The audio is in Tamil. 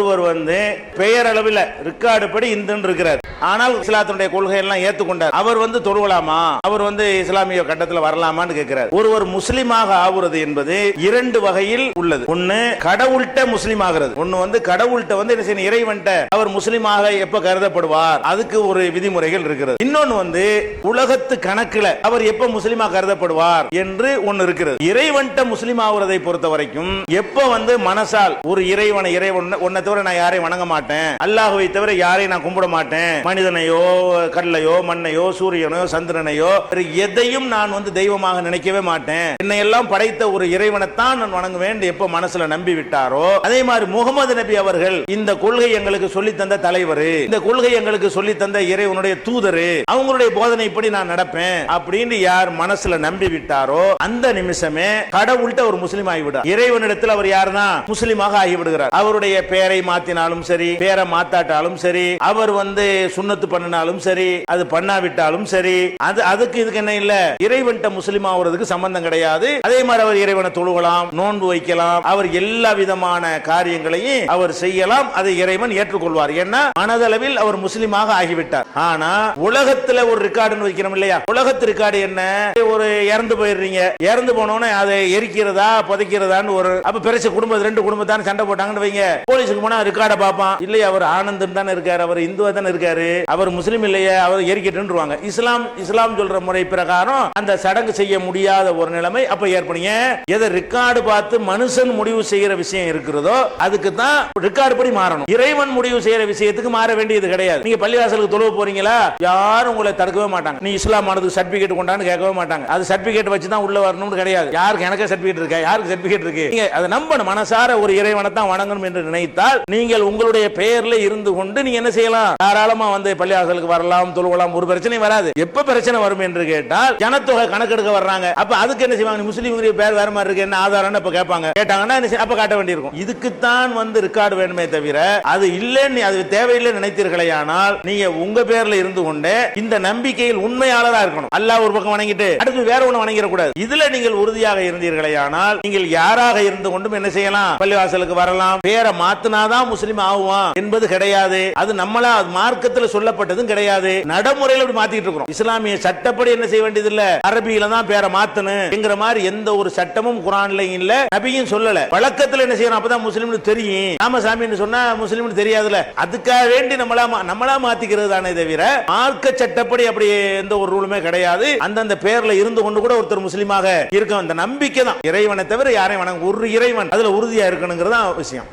ஒருவர் பெயரளவில் ரெக்கார்டு படி இந்துன்னு இருக்கிறார், ஆனால் இஸ்லாத்தினுடைய கொள்கை எல்லாம் ஏத்துக்கொண்டார். அவர் தொழுவலாமா, அவர் இஸ்லாமிய கட்டத்தில் வரலாமான்னு கேட்கிறார். ஒருவர் முஸ்லிமாக ஆகுறது என்பது இரண்டு வகையில் உள்ளது. ஒன்னு கடவுள்கிட்ட முஸ்லிம் ஆகிறது, ஒன்னு கடவுள்கிட்ட இறைவன்ட்ட அவர் முஸ்லிமாக எப்ப கருதப்படுவார், அதுக்கு ஒரு விதிமுறைகள் இருக்கிறது. இன்னொன்னு உலகத்து கணக்குல அவர் எப்ப முஸ்லிமா கருதப்படுவார் என்று ஒன்னு இருக்கிறது. இறைவன்ட்ட முஸ்லிம் ஆகுறதை பொறுத்த வரைக்கும் எப்ப மனசால் ஒரு இறைவனை உன்னை தவிர நான் யாரையும் வணங்க மாட்டேன், அல்லாஹ்வை தவிர யாரையும் நான் கும்பிட மாட்டேன், மனிதனையோ கல்லையோ மண்ணையோ சூரியனையோ சந்திரனையோ எதையும் நான் தெய்வமாக நினைக்கவே மாட்டேன், என்னை எல்லாம் படைத்த ஒரு இறைவனைத்தான் நான் வணங்குவேன் எப்ப மனசுல நம்பி விட்டாரோ, அதே மாதிரி முகமது நபி அவர்கள் இந்த கொள்கை எங்களுக்கு சொல்லி தந்த தலைவர், இந்த கொள்கை எங்களுக்கு சொல்லி தந்த இறைவனுடைய தூதரு, அவங்களுடைய போதனைப்படி நான் நடப்பேன் அப்படின்னு யார் மனசுல நம்பி விட்டாரோ அந்த நிமிஷமே கடவுள்கிட்ட ஒரு முஸ்லிம் ஆகிவிட்டார். இறைவனிடத்தில் அவர் யாருன்னா முஸ்லிமாக ஆகிவிடுகிறார். அவருடைய பெயரை மாத்தினாலும் சரி, பேரை மாத்தாட்டாலும் சரி, அவர் சுன்னத்து பண்ணினாலும் சரி, அது பண்ணாவிட்டாலும் சரி, அதுக்கு இதுக்கு என்ன இல்ல, இறைவன்ட்ட முஸ்லிம் ஆகுறதுக்கு சம்பந்தம் கிடையாது. அதே மாதிரி அவர் இறைவனை தொழுகலாம், நோன்பு வைக்கலாம், அவர் எல்லா விதமான காரியங்களையும் அவர் செய்யலாம், அதை இறைவன் ஏற்றுக்கொள்வார். ஏன்னா மனதளவில் அவர் முஸ்லிமாக ஆகிவிட்டார். ஆனா உலகத்துல ஒரு ரெக்கார்டு வைக்கிறோம் இல்லையா, உலகத்து ரெக்கார்டு என்ன, ஒரு இறந்து போயிடுறீங்க, இறந்து போனோன்னு அதை எரிக்கிறதா புதைக்கிறதான்னு ஒரு அப்ப பெருசு குடும்பம் ரெண்டு குடும்பத்தான சண்டை போட்டாங்கன்னு வைங்க, போலீஸுக்கு போனா ரெக்கார்டை பார்ப்பான், இல்லையா அவர் ஆனந்தம் தானே இருக்காரு, அவர் இந்துவா தானே இருக்காரு, அவர் முஸ்லீம் இல்லையா, அவர் எரிக்கட்டுருவாங்க. இஸ்லாம் சொல்ற முறை பிரகாரம் அந்த சடங்கு செய்ய முடியாத ஒரு நிலைமை அப்ப ஏற்படுங்க. எதை ரெக்கார்டு பார்த்து மனுஷன் முடிவு செய்யற விஷயம் இருக்கிறதோ அதுக்கு தான் ரெக்கார்டு படி மாறணும். இறைவன் முடிவு செய்யற விஷயத்துக்கு மாற வேண்டியது கிடையாது. நீங்க பள்ளிவாசலுக்கு தொழுவ போறீங்களா, யாரும் உங்களை தடுக்கவே மாட்டாங்க. நீ இஸ்லாம் ஆனதுக்கு சர்டிபிகேட் கொண்டான்னு கேட்கவே மாட்டாங்க. அது சர்டிபிகேட் வச்சு தான் உள்ள வரணும்னு கிடையாது. யாருக்கு எனக்கு சர்டிபிகேட் இருக்கா, யாருக்கு சர்டிபிகேட் இருக்கு, நீங்க அதை நம்பணும். மனசார ஒரு இறைவனை தான் வணங்கணும் என்று நினைத்தால் நீங்கள் உங்களுடைய பெயர்ல இருந்து கொண்டு நீங்க என்ன செய்யலாம், தாராளமா பள்ளிவாசலுக்கு வரலாம், தொழுவலாம், ஒரு பிரச்சனை வராது. எப்ப பிரச்சனை வரும் என்று கேட்டால் ஜனத்தொகை கணக்கெடுக்க வர்றாங்க, அப்ப அதுக்கு என்ன செய்வாங்க, முஸ்லீம் பேர் வேற மாதிரி இருக்கு, என்ன ஆதாரம் இப்ப கேட்பாங்க, கேட்டாங்கன்னா அப்ப காட்ட வேண்டியிருக்கும். இதுக்குத்தான் ரெக்கார்டு வேணுமே தவிர அது இல்லைன்னு அது தேவையில்லை நினைத்தீர்களே, ஆனால் நீங்க உங்க பேர்ல இருந்து கொண்டு இந்த நம்பிக்கையில் உண்மையாளராக இருக்கணும். அல்லாஹ் ஒரு பக்கம் வணங்கிட்டு அடுத்து வேற ஒண்ணு வணங்கிட கூடாது. இதுல நீங்கள் உறுதியாக இருந்தீர்களே, ஆனால் நீங்கள் யாராக இருந்து கொண்டும் என்ன செய்யலாம், பள்ளிவாசலுக்கு வரலாம், பேரை மாத்தினாதான் முஸ்லீம் ஆகுவான் என்பது கிடையாது. அது நம்மளா மார்க்கத்தில் சொல்லப்பட்டதும் கிடையாது. நடைமுறையில் அப்படி மாத்திட்டு இருக்கிறோம். இஸ்லாமிய சட்டப்படி என்ன செய்ய வேண்டியது இல்ல, அரபியில தான் பேரை மாத்தணும் என்கிற மாதிரி எந்த ஒரு சட்டமும் குர்ஆன்ல இல்ல, நபியும் சொல்லல. வழக்கத்தில் என்ன செய்யணும், அப்பதான் முஸ்லீம்னு தெரியும். நாம சாமின்னு சொன்னா முஸ்லீம்னு தெரியாதுல, அதுக்காக வேண்டி நம்மளா மாத்திக்கிறது தானே தவிர மார்க்க சட்டப்படி அப்படி எந்த ஒரு ரூலுமே கிடையாது. அந்தந்த பேர்ல இருந்து கொண்டு கூட ஒருத்தர் முஸ்லீமாக இருக்க அந்த நம்பிக்கை தான். இறைவனை தவிர யாரையும் வணங்க ஒரு இறைவன் அதுல உறுதியா இருக்கணுங்கிறதா விஷயம்.